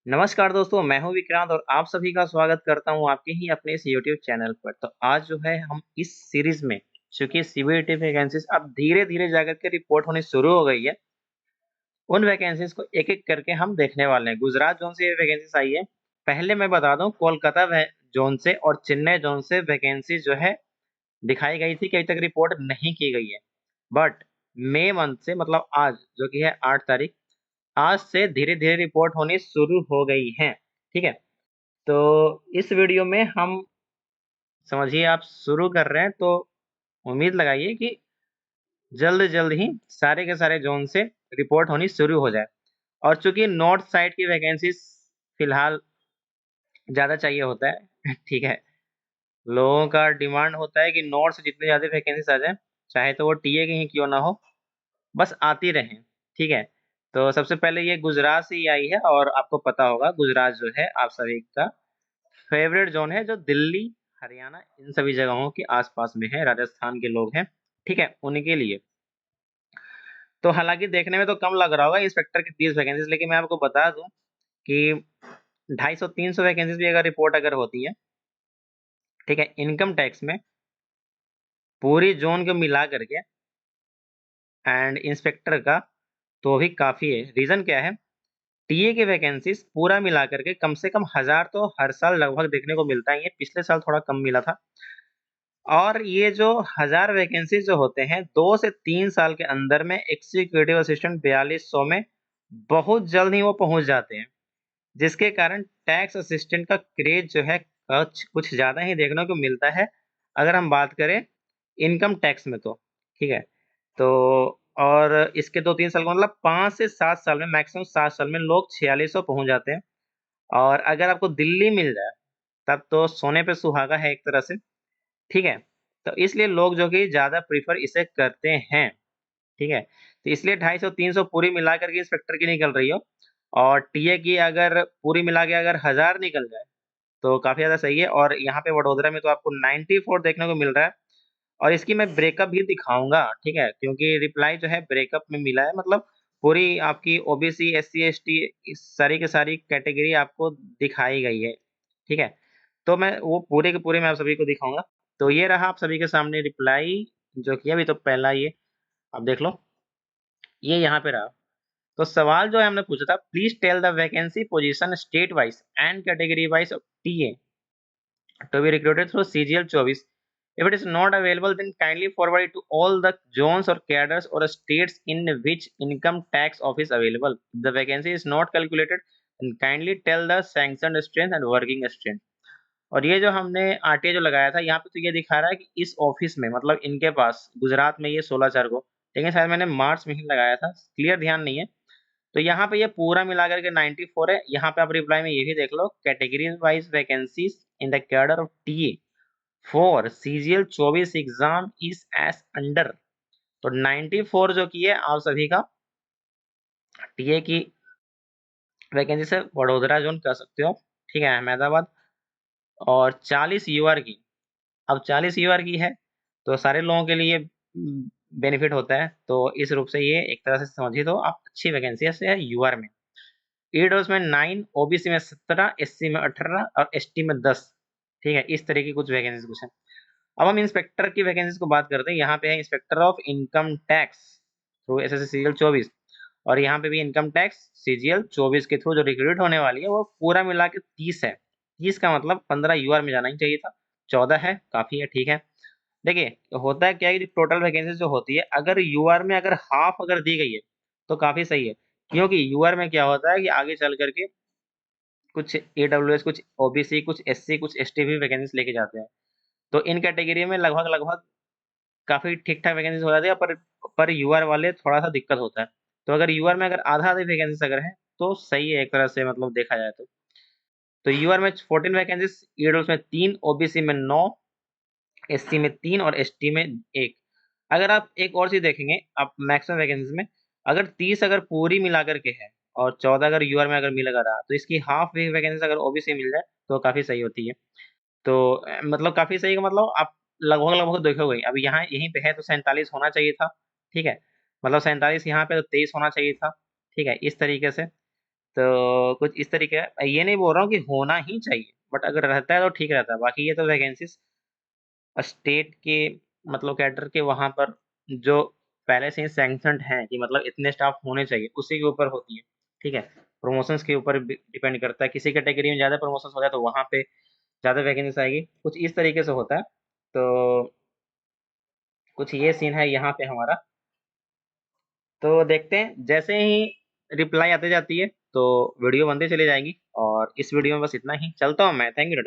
नमस्कार दोस्तों, मैं हूँ विक्रांत और आप सभी का स्वागत करता हूँ आपके ही अपने इस यूट्यूब चैनल पर। तो आज जो है हम इस सीरीज़ में चूँकि सीबीएटी वैकेंसीज़ अब धीरे-धीरे जाकर के रिपोर्ट होनी शुरू हो गई है, उन वैकेंसीज़ को एक-एक करके हम देखने वाले हैं। गुजरात ज़ोन से ये वैकेंसीज़ आई है। पहले मैं बता दूँ कोलकाता वै ज़ोन से और चेन्नई ज़ोन से वैकेंसी जो है दिखाई गई थी कि अभी तक रिपोर्ट नहीं की गई है। बट मई मंथ से मतलब आज जो कि है 8 तारीख, आज से धीरे-धीरे रिपोर्ट होनी शुरू हो गई हैं। ठीक है? तो इस वीडियो में हम समझिए आप शुरू कर रहे हैं तो उम्मीद लगाइए कि जल्द-जल्द ही सारे के सारे ज़ोन से रिपोर्ट होनी शुरू हो जाए। और चूँकि नॉर्थ साइड की वैकेंसीज़ फिलहाल ज़्यादा चाहिए होता है, ठीक है? लोगों का डिमांड होता है कि नॉर्थ से जितनी ज़्यादा वैकेंसीज़ आ जाएँ, चाहे तो वो टीए की ही क्यों ना हो, बस आती रहें, ठीक है? तो सबसे पहले ये गुजरात से ही आई है और आपको पता होगा गुजरात जो है आप सभी का फेवरेट ज़ोन है जो दिल्ली, हरियाणा इन सभी जगहों के आस-पास में है, राजस्थान के लोग हैं, ठीक है? उनके लिए। तो हालाँकि देखने में तो कम लग रहा होगा इंस्पेक्टर की 30 वैकेंसीज़ लेकिन मैं आपको बता दूँ कि 250-300 वैकेंसीज़ भी अगर रिपोर्ट अगर होती है, ठीक है? इनकम टैक्स में पूरी ज़ोन को मिला करके एंड इंस्पेक्टर का तो भी काफ़ी है। रीज़न क्या है? टीए की वैकेंसीज़ पूरा मिला करके कम से कम 1000 तो हर साल लगभग देखने को मिलता ही है, पिछले साल थोड़ा कम मिला था। और ये जो 1000 वैकेंसीज़ जो होते हैं, 2 से 3 साल के अंदर में एग्ज़ीक्यूटिव असिस्टेंट 4200 में बहुत जल्द ही वो पहुँच जाते हैं, जिसके कारण टैक्स असिस्टेंट का क्रेज़ जो है कुछ ज़्यादा ही देखने को मिलता है, अगर हम बात करें इनकम टैक्स में तो, ठीक है? तो और इसके 2-3 साल का मतलब 5 से 7 साल में मैक्सिमम 7 साल में लोग 4600 पहुँच जाते हैं और अगर आपको दिल्ली मिल जाए, तब तो सोने पे सुहागा है एक तरह से। ठीक है? तो इसलिए लोग जो कि ज़्यादा प्रेफ़र इसे करते हैं, ठीक है? तो इसलिए 250-300 पूरी मिला कर के इंस्पेक्टर की निकल रही हो और टीए की अगर पूरी मिला के अगर 1000 निकल जाए, तो काफ़ी ज़्यादा सही है और यहाँ पे वडोदरा में तो आपको 94 देखने को मिल रहा है और इसकी मैं ब्रेकअप भी दिखाऊँगा, ठीक है? क्योंकि रिप्लाई जो है ब्रेकअप में मिला है मतलब पूरी आपकी ओबीसी, एससी, एसटी इस सारी की सारी कैटेगरी आपको दिखाई गई है, ठीक है? तो मैं वो पूरे के पूरे मैं आप सभी को दिखाऊँगा। तो ये रहा आप सभी के सामने रिप्लाई जो कि अभी तो पहला ये आप देख लो, ये यहाँ पे रहा। तो सवाल जो है हमने पूछा था please tell the vacancy position state wise and category wise of TA to be recruited through CGL 24. If it is not available, then kindly forward it to all the zones or cadres or states in which income tax office available. If the vacancy is not calculated, then kindly tell the sanctioned strength and working strength. और ये जो हमने RTA जो लगाया था यहाँ पे तो ये दिखा रहा है कि इस ऑफिस में मतलब इनके पास गुजरात में ये 16 4 को लेकिन शायद मैंने मार्च में ही लगाया था क्लियर ध्यान नहीं है तो यहाँ पे ये पूरा मिला करके 94 है यहाँ पे आप रिप्लाई में ये भी देख लो category wise vacancies in the cadre of TA for CGL 24 exam is S under तो 94 जो की है आप सभी का टीए की वैकेंसी से वडोदरा जोन कर सकते हो ठीक है अहमदाबाद और 40 यूआर की अब 40 यूआर की है तो सारे लोगों के लिए बेनिफिट होता है तो इस रूप से ये एक तरह से समझिए तो आप अच्छी वैकेंसी है यूआर में ईडब्ल्यूएस में 9 ओबीसी में 17 एससी में 18 और एसटी में 10 ठीक है इस तरह की कुछ वैकेंसीज कुछ है अब हम इंस्पेक्टर की वैकेंसीज को बात करते हैं यहाँ पे है inspector of income tax through SSC CGL 24 और यहाँ पे भी इनकम टैक्स सीजीएल 24 के थ्रू जो रिक्रूट होने वाली है वो पूरा मिला के 30 है 30 का मतलब 15 यूआर में जाना ही चाहिए था 14 है काफी है ठीक है देखिए होता है क्या है कि टोटल वैकेंसी जो होती है अगर यूआर में अगर हाफ अगर दी गई है तो काफी सही है क्योंकि यूआर में क्या होता है कि आगे चल करके कुछ ईडब्ल्यूएस कुछ ओबीसी कुछ एससी कुछ एसटी भी वैकेंसीज लेके जाते हैं तो इन कैटेगरी में लगभग लगभग काफी ठीक ठाक वैकेंसीज हो जाती है पर यूआर वाले थोड़ा सा दिक्कत होता है तो अगर यूआर में अगर आधा आधी वैकेंसीज अगर है तो सही है एक तरह से मतलब देखा जाए तो यूआर में 14 वैकेंसीज ईडब्ल्यूएस में 3 ओबीसी में 9 एससी में 3 और एसटी में 1 अगर आप एक और चीज देखेंगे आप मैक्सिमम वैकेंसीज में अगर 30 अगर पूरी मिला करके है और 14 अगर यूआर में अगर मिलेगा रहा तो इसकी हाफ वैकेंसी अगर ओबीसी मिल जाए तो काफी सही होती है तो मतलब काफी सही का मतलब आप लगभग लगभग देखोगे अब यहाँ यहीं पे है तो 47 होना चाहिए था ठीक है मतलब 47 यहाँ पे तो 23 होना चाहिए था ठीक है इस तरीके से तो कुछ इस तरीके का, ये नहीं बोल रहा हूँ कि होना ही चाहिए, बट अगर रहता है तो ठीक रहता है। बाकी ये तो वैकेंसीज स्टेट के मतलब कैडर के वहाँ पर जो पहले से ही सैंक्शनड हैं कि मतलब इतने स्टाफ होने चाहिए, उसी के ऊपर होती है, ठीक है। प्रमोशंस के ऊपर डिपेंड करता है, किसी कैटेगरी में ज़्यादा प्रमोशंस हो जाए तो वहाँ पे ज़्यादा वैकेंसीज आएगी, कुछ इस तरीके से होता है। तो कुछ ये सीन है यहाँ पे हमारा। तो देखते हैं, जैसे ही रिप्लाई आते जाती है तो वीडियो बनते चली जाएगी, और इस वीडियो में बस इतना ही। चलता हूँ मैं, थैंक यू।